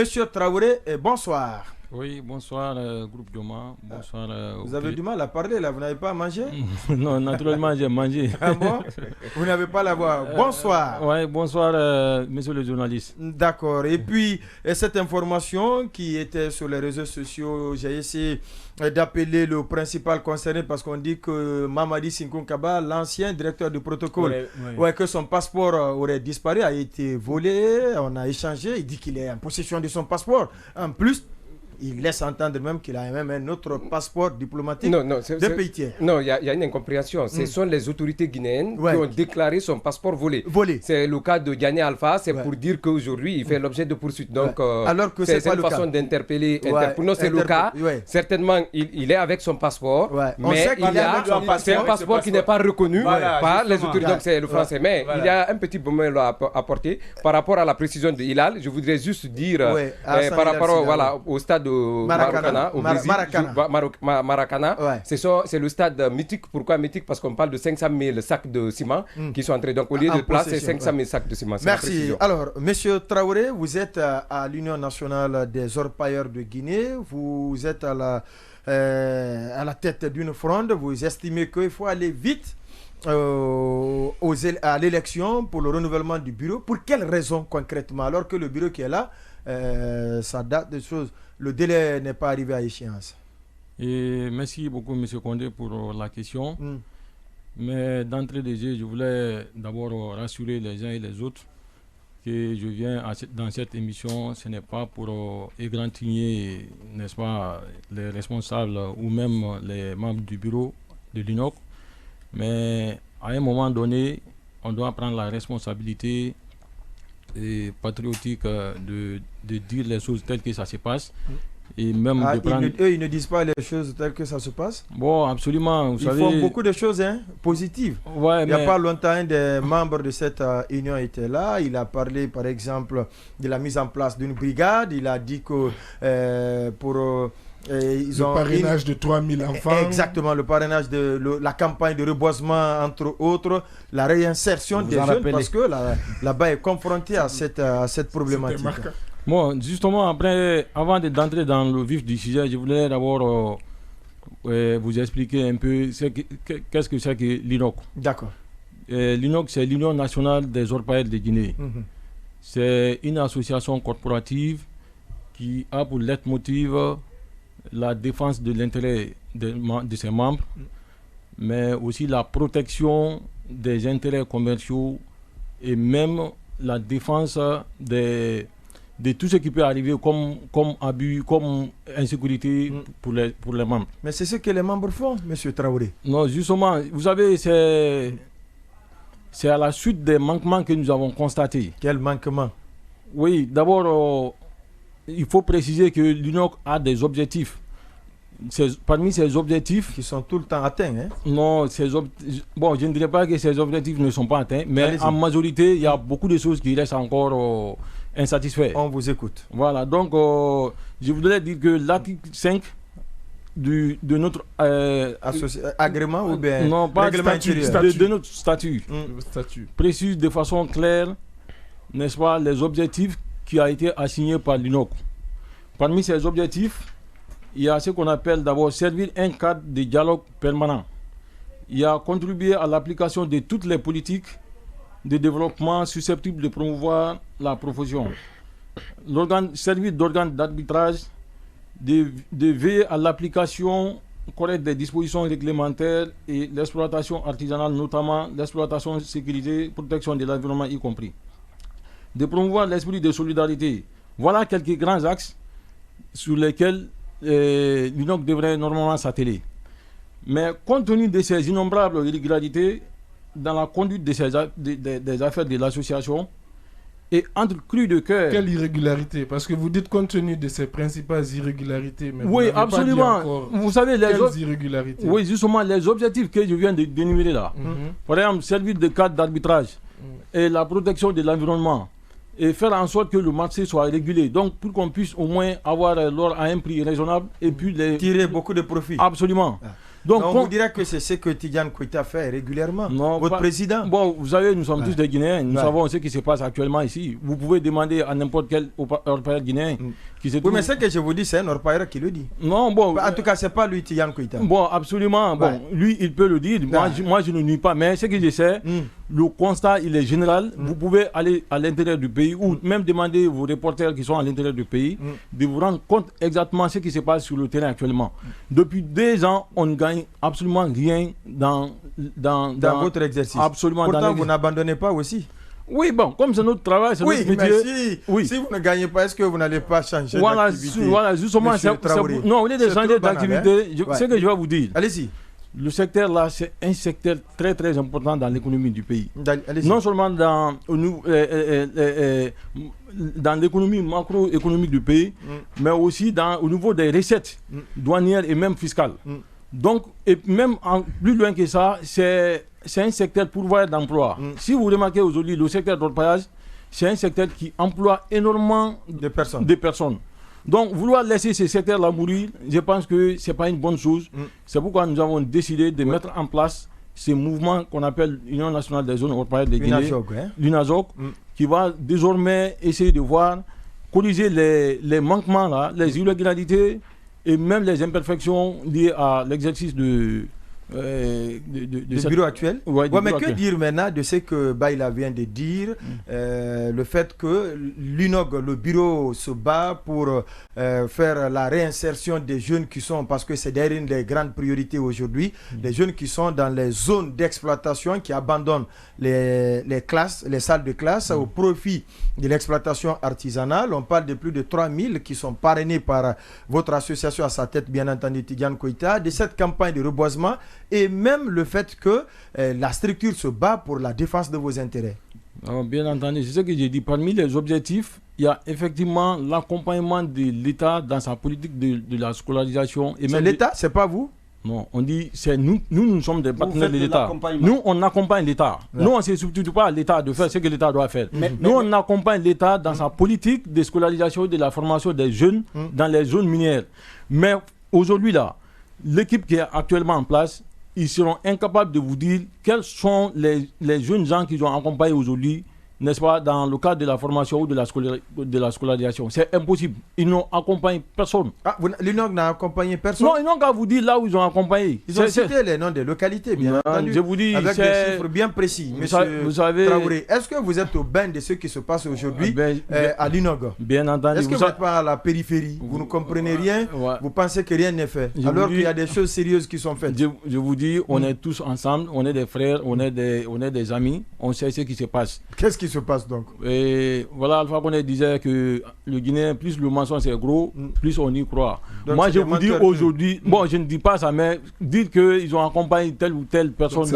Monsieur Traoré, bonsoir. Oui, bonsoir, groupe Dioma. Bonsoir. Vous avez du mal à parler là, vous n'avez pas mangé? Non, naturellement, j'ai mangé. Ah bon? Vous n'avez pas la voix. Bonsoir. Oui, bonsoir, monsieur le journaliste. D'accord. Et puis, cette information qui était sur les réseaux sociaux, j'ai essayé d'appeler le principal concerné parce qu'on dit que Mamadi Sinkoun Kaba, l'ancien directeur du protocole, que son passeport aurait disparu, a été volé. On a échangé. Il dit qu'il est en possession de son passeport. En plus, il laisse entendre même qu'il a même un autre passeport diplomatique de pays tiers. Non, il y a une incompréhension. Ce sont les autorités guinéennes qui ont déclaré son passeport volé. C'est le cas de Diané Alpha, c'est pour dire qu'aujourd'hui, il fait l'objet de poursuites. Donc, alors que c'est une façon d'interpeller. Pour nous, c'est le cas. Certainement, il est avec son passeport, mais c'est un passeport qui n'est pas reconnu par les autorités. Donc, c'est le français. Mais il y a un petit bémol à apporter par rapport à la précision de Hilal. Je voudrais juste dire, par rapport au stade Maracana, au Brésil, Maracana. C'est le stade mythique. Pourquoi mythique? Parce qu'on parle de 500 000 sacs de ciment qui sont entrés. Donc au lieu de place, c'est 500 000 sacs de ciment. Merci. Alors, monsieur Traoré, vous êtes à l'Union nationale des orpailleurs de Guinée. Vous êtes à la tête d'une fronde. Vous estimez qu'il faut aller vite à l'élection pour le renouvellement du bureau. Pour quelles raisons concrètement? Alors que le bureau qui est là, ça date de choses. Le délai n'est pas arrivé à échéance. Et merci beaucoup, M. Condé, pour la question. Mais d'entrée de jeu, je voulais d'abord rassurer les uns et les autres que je viens dans cette émission, ce n'est pas pour égratigner, n'est-ce pas, les responsables ou même les membres du bureau de l'UNOC. Mais à un moment donné, on doit prendre la responsabilité patriotique de dire les choses telles que ça se passe. Et même de prendre... Eux, ils ne disent pas les choses telles que ça se passe? Bon, absolument. Ils font beaucoup de choses positives. Ouais, il n'y a pas longtemps, un des membres de cette union était là. Il a parlé, par exemple, de la mise en place d'une brigade. Il a dit que le parrainage de 3000 enfants. Exactement, le parrainage de la campagne de reboisement, entre autres, la réinsertion des jeunes, parce que là-bas est confronté à cette problématique. Bon, justement, avant d'entrer dans le vif du sujet, je voulais d'abord vous expliquer un peu qu'est-ce que c'est que l'UNOC. D'accord. L'UNOC, c'est l'Union nationale des orpailleurs de Guinée. C'est une association corporative qui a pour leitmotiv la défense de l'intérêt de ses membres, mais aussi la protection des intérêts commerciaux et même la défense de tout ce qui peut arriver comme abus, comme insécurité pour les membres. Mais c'est ce que les membres font, M. Traoré. Non, justement, vous savez, c'est à la suite des manquements que nous avons constatés. Quels manquements? Oui, d'abord, il faut préciser que l'UNOC a des objectifs. Parmi ces objectifs... Qui sont tout le temps atteints, hein? Non, bon, je ne dirais pas que ces objectifs ne sont pas atteints, mais en majorité, il y a beaucoup de choses qui restent encore insatisfaites. On vous écoute. Voilà, donc je voudrais dire que l'article 5 de notre... agrément ou bien... Non, pas de notre statut. Précise de façon claire, n'est-ce pas, les objectifs qui ont été assignés par l'UNOC. Parmi ces objectifs, il y a ce qu'on appelle d'abord servir un cadre de dialogue permanent. Il y a contribué à l'application de toutes les politiques de développement susceptibles de promouvoir la profession. Servir d'organe d'arbitrage, de veiller à l'application correcte des dispositions réglementaires et l'exploitation artisanale, notamment l'exploitation sécurité, protection de l'environnement y compris. De promouvoir l'esprit de solidarité. Voilà quelques grands axes sur lesquels l'UNOC devrait normalement s'atteler. Mais compte tenu de ces innombrables irrégularités dans la conduite des affaires de l'association et entre cru de cœur... Quelle irrégularité? Parce que vous dites compte tenu de ces principales irrégularités. Mais oui, absolument. Vous savez, quelles irrégularités? Oui, justement, les objectifs que je viens de d'énumérer là. Par exemple, servir de cadre d'arbitrage et la protection de l'environnement. Et faire en sorte que le marché soit régulé. Donc, pour qu'on puisse au moins avoir l'or à un prix raisonnable et puis tirer beaucoup de profit. Absolument. Donc, on vous dirait que c'est ce que Tidiane Koïta fait régulièrement, votre président. Bon, vous savez, nous sommes tous des Guinéens, nous savons ce qui se passe actuellement ici. Vous pouvez demander à n'importe quel orpailleur guinéen qui se trouve... Oui, mais ce que je vous dis, c'est un orpailleur qui le dit. Non, bon... En tout cas, ce n'est pas lui, Tidiane Koïta. Bon, absolument. Bon, lui, il peut le dire. Moi, je ne nie pas. Mais ce que je sais, le constat, il est général. Vous pouvez aller à l'intérieur du pays ou même demander aux reporters qui sont à l'intérieur du pays de vous rendre compte exactement ce qui se passe sur le terrain actuellement. Depuis 2 ans, on ne gagne absolument rien dans votre exercice. Absolument. Pourtant, vous n'abandonnez pas aussi. Oui, bon, comme c'est notre travail, c'est notre métier. Mais si vous ne gagnez pas, est-ce que vous n'allez pas changer d'activité? Voilà, justement. Non, au lieu de changer d'activité, ce que je vais vous dire. Allez-y. Le secteur là, c'est un secteur très très important dans l'économie du pays. Non seulement dans l'économie macroéconomique du pays, mais aussi au niveau des recettes douanières et même fiscales. Donc, et même plus loin que ça, c'est un secteur pourvoyeur d'emploi. Si vous remarquez aujourd'hui, le secteur d'orpaillage, c'est un secteur qui emploie énormément de personnes. Donc, vouloir laisser ce secteur-là mourir, je pense que ce n'est pas une bonne chose. C'est pourquoi nous avons décidé de mettre en place ce mouvement qu'on appelle l'Union nationale des zones orpaillères de Guinée, l'UNAZOC, qui va désormais essayer de voir, corriger les manquements, là, les irrégularités et même les imperfections liées à l'exercice de bureau actuel. Mais que dire maintenant de ce que Baïla vient de dire, le fait que l'UNOG, le bureau, se bat pour faire la réinsertion des jeunes qui sont, parce que c'est derrière une des grandes priorités aujourd'hui, les jeunes qui sont dans les zones d'exploitation, qui abandonnent les classes, les salles de classe au profit de l'exploitation artisanale. On parle de plus de 3000 qui sont parrainés par votre association, à sa tête bien entendu Tidiane Koïta, de cette campagne de reboisement et même le fait que la structure se bat pour la défense de vos intérêts. Alors, bien entendu, c'est ce que j'ai dit. Parmi les objectifs, il y a effectivement l'accompagnement de l'État dans sa politique de la scolarisation. C'est l'État, c'est pas vous? Non, on dit, c'est nous sommes des partenaires de l'État. Nous, on accompagne l'État. Nous, on ne se substitue pas à l'État de faire ce que l'État doit faire. Nous, on accompagne l'État dans sa politique de scolarisation et de la formation des jeunes dans les zones minières. Mais aujourd'hui, là, l'équipe qui est actuellement en place, ils seront incapables de vous dire quels sont les jeunes gens qu'ils ont accompagnés aujourd'hui, n'est-ce pas, dans le cadre de la formation ou de la scolarisation. C'est impossible. Ils n'ont accompagné personne. Ah, l'UNOG n'a accompagné personne? Non, ils n'ont qu'à vous dire là où ils ont accompagné. Ils ont cité les noms des localités, bien entendu. Je vous dis, avec des chiffres bien précis. Vous savez, Traoré, est-ce que vous êtes au bain de ce qui se passe aujourd'hui à l'UNOG? Bien entendu. Est-ce que vous n'êtes pas à la périphérie? Vous ne comprenez rien? Vous pensez que rien n'est fait? Alors qu'il y a des choses sérieuses qui sont faites. Je vous dis, on est tous ensemble, on est des frères, on est des amis, on sait ce qui se passe. Qu'est-ce qui se passe donc? Et voilà, Alpha Condé disait que le Guinéen, plus le mensonge est gros, plus on y croit. Donc moi, je vous dis aujourd'hui, bon, je ne dis pas ça, mais dire qu'ils ont accompagné telle ou telle personne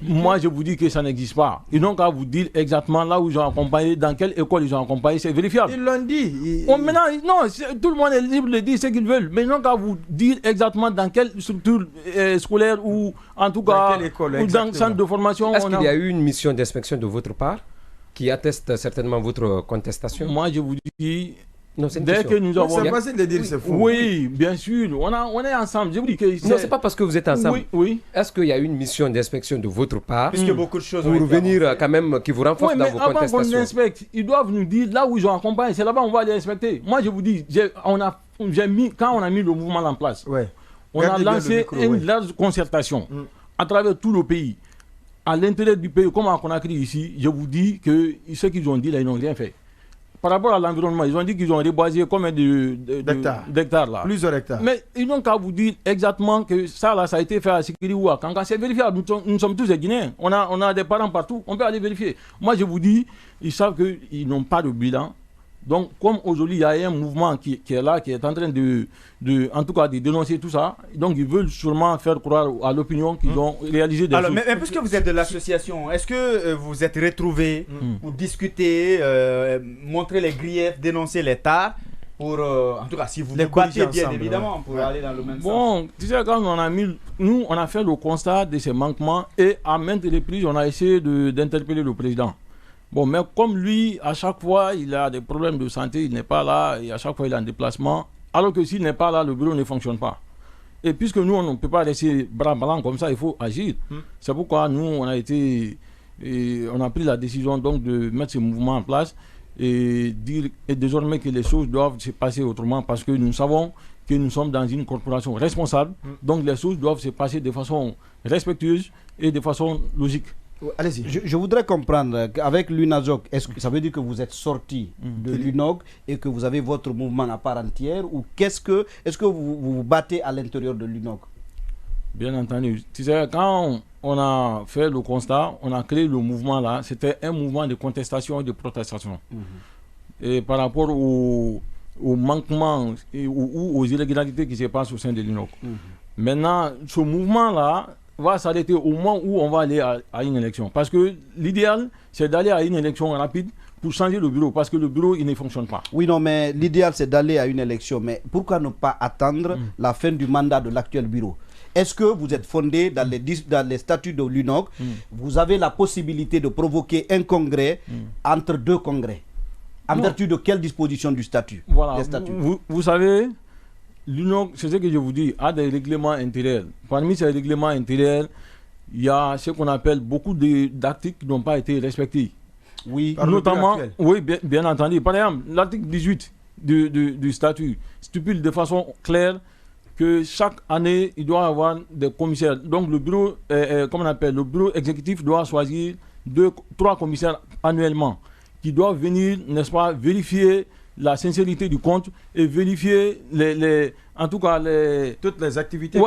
moi, je vous dis que ça n'existe pas. Ils n'ont qu'à vous dire exactement là où ils ont accompagné, dans quelle école ils ont accompagné, c'est vérifiable. Ils l'ont dit. Maintenant, non, tout le monde est libre de dire ce qu'ils veulent, mais ils n'ont qu'à vous dire exactement dans quelle structure scolaire ou en tout cas ou dans le centre de formation. Est-ce qu'il y a eu une mission d'inspection de votre part qui atteste certainement votre contestation? Moi, je vous dis, dès que nous avons... C'est facile de dire c'est faux. Oui, bien sûr, on est ensemble. Je vous dis que non, c'est pas parce que vous êtes ensemble. Oui. Est-ce qu'il y a eu une mission d'inspection de votre part? Puisque beaucoup de choses pour venir quand même, qui vous renforce dans vos contestations. Avant qu'on inspecte, ils doivent nous dire là où ils ont accompagné. C'est là-bas on va les inspecter. Moi, je vous dis, quand on a mis le mouvement en place, on a lancé une large concertation à travers tout le pays. À l'intérieur du pays, comme à Conakry ici, je vous dis que ce qu'ils ont dit là, ils n'ont rien fait. Par rapport à l'environnement, ils ont dit qu'ils ont reboisé combien d'hectares là. Plusieurs hectares. Mais ils n'ont qu'à vous dire exactement que ça là, ça a été fait à Sikiri ou à Kankan. C'est vérifiable. Nous sommes tous des Guinéens. On a des parents partout. On peut aller vérifier. Moi, je vous dis, ils savent qu'ils n'ont pas de bilan. Donc, comme aujourd'hui, il y a un mouvement qui est là, qui est en train en tout cas, de dénoncer tout ça. Donc, ils veulent sûrement faire croire à l'opinion qu'ils ont réalisé des choses. Mais puisque vous êtes de l'association, est-ce que vous êtes retrouvés pour discuter, montrer les griefs, dénoncer les tares pour, en tout cas, si vous battez bien évidemment, pour aller dans le même sens? Bon, tu sais, quand on a fait le constat de ces manquements et à maintes reprises, on a essayé d'interpeller le président. Bon, mais comme lui, à chaque fois, il a des problèmes de santé, il n'est pas là, et à chaque fois, il est en déplacement. Alors que s'il n'est pas là, le bureau ne fonctionne pas. Et puisque nous, on ne peut pas rester bras ballants comme ça, il faut agir. C'est pourquoi nous, on a pris la décision donc de mettre ce mouvement en place et dire désormais que les choses doivent se passer autrement parce que nous savons que nous sommes dans une corporation responsable. Donc les choses doivent se passer de façon respectueuse et de façon logique. Allez-y. Je voudrais comprendre qu'avec l'UNASOC, est-ce que ça veut dire que vous êtes sorti de l'UNOG et que vous avez votre mouvement à part entière ou est-ce que vous vous battez à l'intérieur de l'UNOG? Bien entendu. Tu sais, quand on a fait le constat, on a créé le mouvement là, c'était un mouvement de contestation et de protestation. Et par rapport aux manquements ou aux irrégularités qui se passent au sein de l'UNOG. Maintenant, ce mouvement là va s'arrêter au moment où on va aller à une élection. Parce que l'idéal, c'est d'aller à une élection rapide pour changer le bureau, parce que le bureau, il ne fonctionne pas. Oui, non, mais l'idéal, c'est d'aller à une élection. Mais pourquoi ne pas attendre la fin du mandat de l'actuel bureau? Est-ce que vous êtes fondé dans les statuts de l'UNOG? Vous avez la possibilité de provoquer un congrès entre deux congrès. En vertu de quelle disposition du statut? Voilà, vous savez... L'UNOG, c'est ce que je vous dis, a des règlements intérieurs. Parmi ces règlements intérieurs, il y a ce qu'on appelle beaucoup d'articles qui n'ont pas été respectés. Oui, notamment, oui, bien entendu. Par exemple, l'article 18 du statut stipule de façon claire que chaque année, il doit y avoir des commissaires. Donc le bureau, le bureau exécutif doit choisir 3 commissaires annuellement qui doivent venir, n'est-ce pas, vérifier la sincérité du compte et vérifier toutes les activités,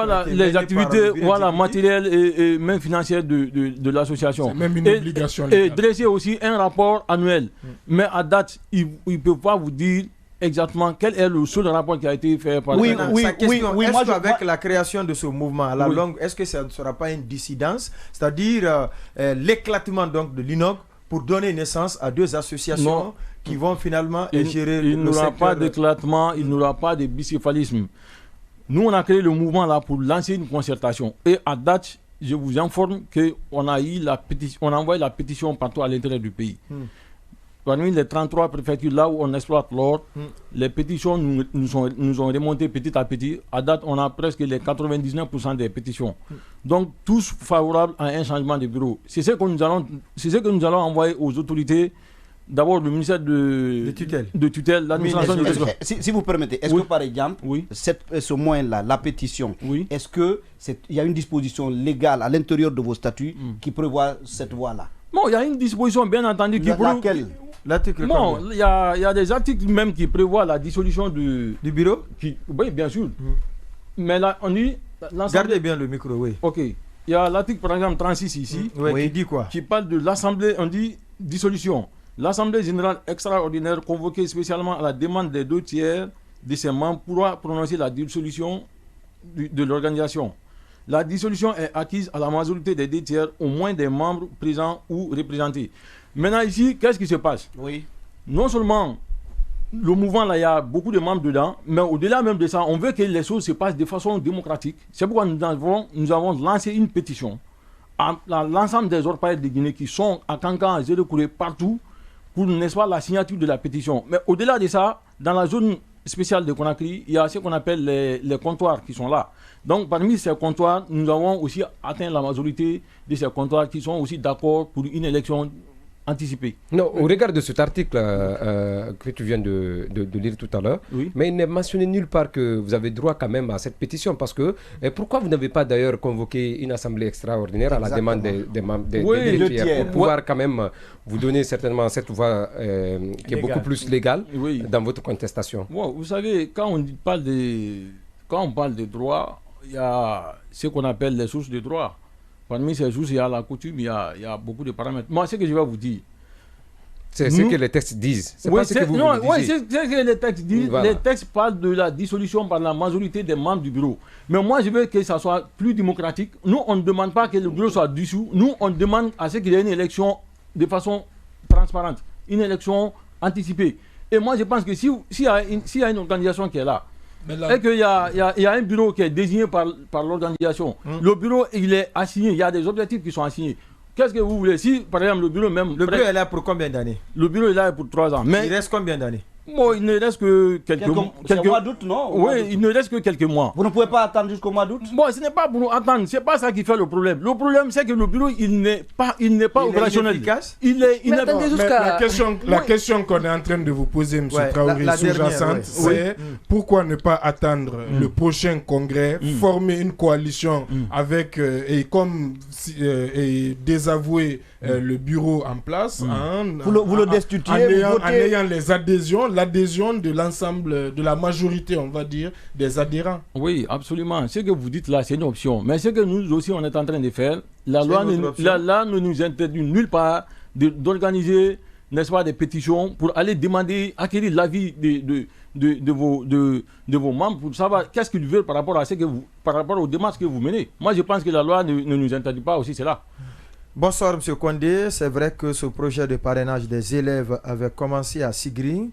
matérielles et même financières de l'association. C'est même une obligation et dresser aussi un rapport annuel. Mais à date, il ne peut pas vous dire exactement quel est le seul rapport qui a été fait par est-ce qu'avec la création de ce mouvement à la longue, est-ce que ça ne sera pas une dissidence, c'est-à-dire l'éclatement donc de l'UNOG pour donner naissance à 2 associations qui vont finalement gérer le secteur? Il n'y aura pas d'éclatement, il n'y aura pas de bicéphalisme. Nous, on a créé le mouvement là pour lancer une concertation. Et à date, je vous informe qu'on a envoyé la pétition partout à l'intérieur du pays. Parmi les 33 préfectures là où on exploite l'or, les pétitions nous ont remonté petit à petit. À date, on a presque les 99% des pétitions. Donc, tous favorables à un changement de bureau. C'est ce que nous allons envoyer aux autorités. D'abord, le ministère de tutelle, l'administration de tutelle. Si vous permettez, est-ce que par exemple, ce moyen-là, la pétition, est-ce qu'il y a une disposition légale à l'intérieur de vos statuts qui prévoit cette voie-là? Non, il y a une disposition, bien entendu, qui prévoit... L'article? Non, il y a des articles même qui prévoient la dissolution du bureau. Oui, bien sûr. Mais là, on dit... Gardez bien le micro, oui. Ok. Il y a l'article, par exemple, 36 ici. Qui dit quoi? Qui parle de l'Assemblée, on dit dissolution. L'Assemblée générale extraordinaire convoquée spécialement à la demande des 2 tiers de ses membres pourra prononcer la dissolution de l'organisation. La dissolution est acquise à la majorité des 2 tiers, au moins des membres présents ou représentés. Maintenant ici, qu'est-ce qui se passe? Non seulement le mouvement, là, il y a beaucoup de membres dedans, mais au-delà même de ça, on veut que les choses se passent de façon démocratique. C'est pourquoi nous avons lancé une pétition à l'ensemble des orpailleurs de Guinée qui sont à Kankan, à Zérekouré, partout, pour, n'est-ce pas, la signature de la pétition. Mais au-delà de ça, dans la zone spéciale de Conakry, il y a ce qu'on appelle les comptoirs qui sont là. Donc, parmi ces comptoirs, nous avons aussi atteint la majorité de ces comptoirs qui sont aussi d'accord pour une élection anticipée. Non, au regard de cet article que tu viens de lire tout à l'heure, mais il n'est mentionné nulle part que vous avez droit quand même à cette pétition, parce que pourquoi vous n'avez pas d'ailleurs convoqué une assemblée extraordinaire à la demande des membres des tiers pour pouvoir quand même vous donner certainement cette voie qui est beaucoup plus légale dans votre contestation? Vous savez, quand on parle de droit, il y a ce qu'on appelle les sources de droit. Parmi ces sources, il y a la coutume, il y a beaucoup de paramètres. Moi, ce que je vais vous dire... C'est ce que les textes disent. C'est pas ce que vous disiez. Oui, c'est ce que les textes disent. Voilà. Les textes parlent de la dissolution par la majorité des membres du bureau. Mais moi, je veux que ça soit plus démocratique. Nous, on ne demande pas que le bureau soit dissous. Nous, on demande à ce qu'il y ait une élection de façon transparente. Une élection anticipée. Et moi, je pense que s'il y a une organisation qui est là, et qu'il y a un bureau qui est désigné par l'organisation, le bureau, il est assigné, il y a des objectifs qui sont assignés. Qu'est-ce que vous voulez? Si, par exemple, le bureau même... Le bureau est là pour combien d'années? Le bureau est là pour 3 ans. Mais il reste combien d'années? Bon, il ne reste que quelques mois d'août, non? Oui, il ne reste que quelques mois. Vous ne pouvez pas attendre jusqu'au mois d'août? Bon, ce n'est pas pour nous attendre, c'est pas ça qui fait le problème. Le problème, c'est que le bureau, il n'est pas opérationnel. La question qu'on est en train de vous poser, M. Traoré, sous-jacente, c'est pourquoi ne pas attendre le prochain congrès, former une coalition avec, et désavouer le bureau en place, vous le destituez, en ayant les adhésions, l'adhésion de l'ensemble, de la majorité, on va dire, des adhérents. Oui, absolument. Ce que vous dites là, c'est une option. Mais ce que nous aussi, on est en train de faire, la loi ne nous interdit nulle part d'organiser, n'est-ce pas, des pétitions pour aller demander, acquérir l'avis de vos membres pour savoir qu'est-ce qu'ils veulent par rapport aux démarches que vous menez. Moi, je pense que la loi ne nous interdit pas aussi cela. Bonsoir, M. Condé. C'est vrai que ce projet de parrainage des élèves avait commencé à Sigri,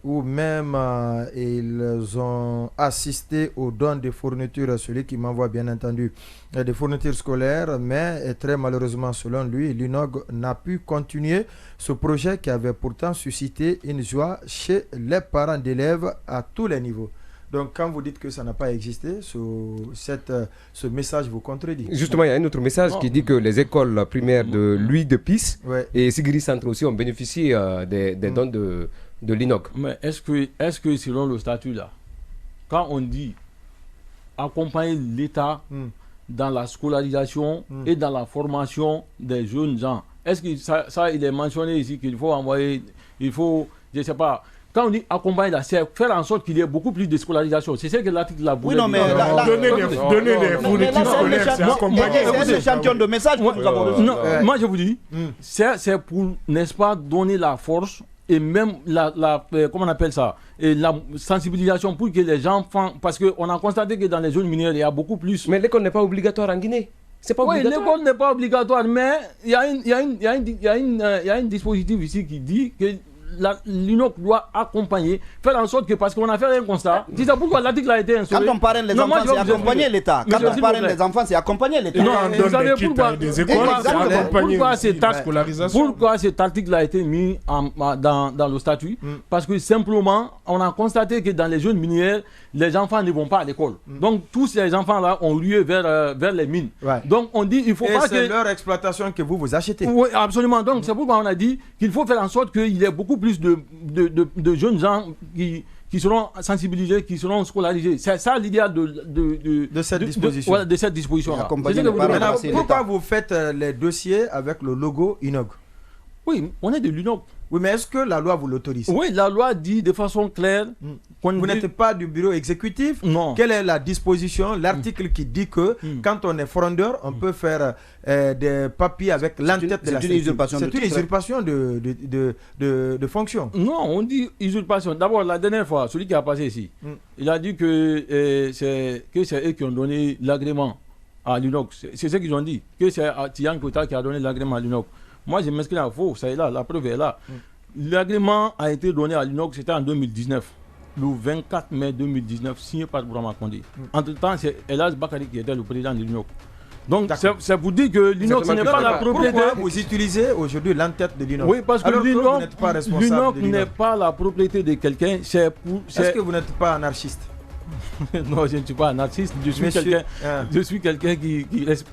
où même ils ont assisté au don des fournitures, celui qui m'envoie bien entendu des fournitures scolaires, mais très malheureusement, selon lui, l'UNOG n'a pu continuer ce projet qui avait pourtant suscité une joie chez les parents d'élèves à tous les niveaux. Donc, quand vous dites que ça n'a pas existé, ce message vous contredit. Justement, il y a un autre message qui dit que les écoles primaires de Louis de Pisse et Sigri Centre aussi ont bénéficié des dons de l'INOC. Mais est-ce que selon le statut là, quand on dit accompagner l'État dans la scolarisation et dans la formation des jeunes gens, est-ce que ça il est mentionné ici qu'il faut envoyer, je ne sais pas. Quand on dit accompagner, c'est faire en sorte qu'il y ait beaucoup plus de scolarisation. C'est ce que l'article la voulait dire. Donner des fournitures scolaires, c'est accompagner. C'est un échantillon de messages que nous avons reçu. Moi, je vous dis, c'est pour, n'est-ce pas, donner la force et même comment on appelle ça, et la sensibilisation pour que les enfants, parce qu'on a constaté que dans les zones minières, il y a beaucoup plus. Mais l'école n'est pas obligatoire en Guinée. C'est pas obligatoire. Oui, l'école n'est pas obligatoire, mais il y a un dispositif ici qui dit que l'UNOC doit accompagner, faire en sorte que, parce qu'on a fait un constat, c'est ça pourquoi l'article a été instauré. Quand on parraine les enfants, c'est accompagner l'État. Quand on parraine les enfants, c'est accompagner l'État. Non, vous savez pourquoi cet article a été mis dans le statut? Parce que simplement, on a constaté que dans les zones minières, les enfants ne vont pas à l'école. Donc tous ces enfants-là ont lieu vers les mines. Donc on dit, il faut pas que... c'est leur exploitation que vous achetez. Oui, absolument. Donc c'est pourquoi on a dit qu'il faut faire en sorte qu'il y ait beaucoup plus de jeunes gens qui seront sensibilisés, qui seront scolarisés. C'est ça l'idéal de cette disposition. De cette disposition-là. Pourquoi vous faites les dossiers avec le logo UNOG? Oui, on est de l'UNOG. Oui, mais est-ce que la loi vous l'autorise? Oui, la loi dit de façon claire... Vous n'êtes pas du bureau exécutif? Non. Quelle est la disposition, l'article qui dit que quand on est frondeur, on peut faire des papiers avec l'entête de la sécurité? C'est une usurpation de fonction. Non, on dit usurpation. D'abord, la dernière fois, celui qui a passé ici, il a dit que c'est eux qui ont donné l'agrément à l'UNOC. C'est ce qu'ils ont dit, que c'est Tian Kota qui a donné l'agrément à l'UNOC. Moi, je m'inscris à faux, ça est là, la preuve est là. L'agrément a été donné à l'UNOC, c'était en 2019. Le 24 mai 2019, signé par Bourama Condé. Entre-temps, c'est Elaz Bakari qui était le président de l'UNOC. Donc, c'est pour dire que l'UNOC, ce n'est pas la propriété... Pourquoi vous utilisez aujourd'hui l'entête de l'UNOC? Oui, parce que l'UNOC n'est pas la propriété de quelqu'un. Est-ce que vous n'êtes pas anarchiste? Non, je ne suis pas anarchiste, je suis quelqu'un qui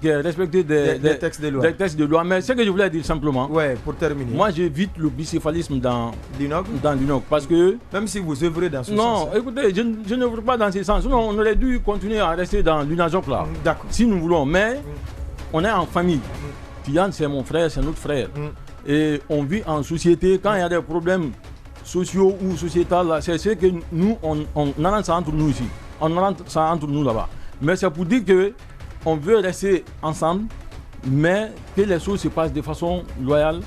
est respecté des textes de loi. Mais ce que je voulais dire simplement, pour terminer, moi j'évite le bicéphalisme dans l'UNOC parce que... Même si vous œuvrez dans ce sens. Non, écoutez, je n'œuvre pas dans ce sens. Sinon, on aurait dû continuer à rester dans l'UNAJOP là, si nous voulons. Mais on est en famille. Tian, c'est mon frère, c'est notre frère. Et on vit en société. Quand il y a des problèmes sociaux ou sociétals, c'est ce que nous, on arrange ça entre nous ici. On arrange ça entre nous là-bas. Mais c'est pour dire qu'on veut rester ensemble, mais que les choses se passent de façon loyale.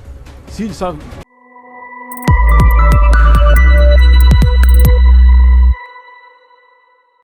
S'ils savent